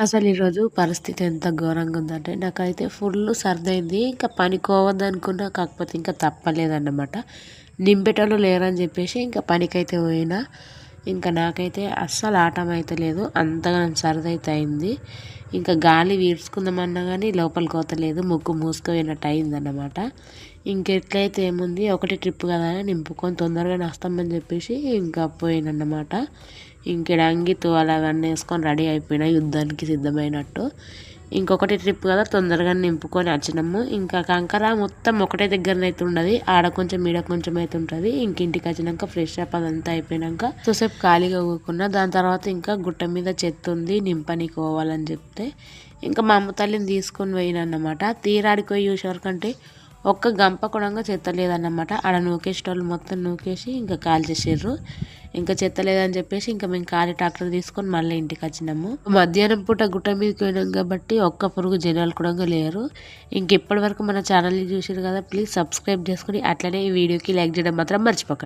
అసలు ఈరోజు పరిస్థితి ఎంత ఘోరంగా ఉందంటే నాకైతే ఫుల్ సర్దయింది. ఇంకా పనికోవద్దనుకున్నా కాకపోతే ఇంకా తప్పలేదన్నమాట. నింపేటోళ్ళు లేరని చెప్పేసి ఇంకా పనికైతే పోయినా. ఇంకా నాకైతే అస్సలు ఆటం అయితే లేదు. అంతగా సర్దైతే అయింది. ఇంకా గాలి పీల్చుకుందామన్నా కానీ లోపలికి పోతలేదు. ముక్కు మూసుకుపోయినట్టు అయిందన్నమాట. ఇంకెట్లయితే ఏముంది ఒకటి ట్రిప్ కదా అని నింపుకొని తొందరగా వస్తామని చెప్పేసి ఇంకా పోయినన్నమాట. ఇంకెడ అంగితో అలాగన్నీ వేసుకొని రెడీ అయిపోయినా యుద్ధానికి సిద్ధమైనట్టు. ఇంకొకటి ట్రిప్ కదా తొందరగా నింపుకొని వచ్చినాము. ఇంకా కంకర మొత్తం ఒకటే దగ్గరనైతే ఉండదు, ఆడ కొంచెం ఈడ కొంచెం అయితే ఉంటుంది. ఇంటికి వచ్చినాక ఫ్రెష్ అప్ అదంతా అయిపోయినాక చూసేపు ఖాళీగా కూకున్నా. దాని తర్వాత ఇంకా గుట్ట మీద చెత్త ఉంది నింపనికి పోవాలని చెప్తే ఇంకా మా అమ్మ తల్లిని తీసుకొని పోయినన్నమాట. తీరాడికి పోయి చూసేవరకంటే ఒక్క గంప కూడా చెత్త లేదన్నమాట. ఆడ నూకేసేటోళ్ళు మొత్తం నూకేసి ఇంకా కాల్ చేసారు. ఇంకా చెత్త లేదని చెప్పేసి ఇంకా మేము ఖాళీ ట్రాక్టర్ తీసుకొని మళ్ళీ ఇంటికి వచ్చినాము. మధ్యాహ్నం పూట గుట్ట మీదకి పోయినాం కాబట్టి ఒక్క పురుగు జనాలు కూడా లేరు. ఇంకెప్పటి వరకు మన ఛానల్ని చూసారు కదా, ప్లీజ్ సబ్స్క్రైబ్ చేసుకుని అట్లనే ఈ వీడియోకి లైక్ చేయడం మాత్రం మర్చిపోకండి.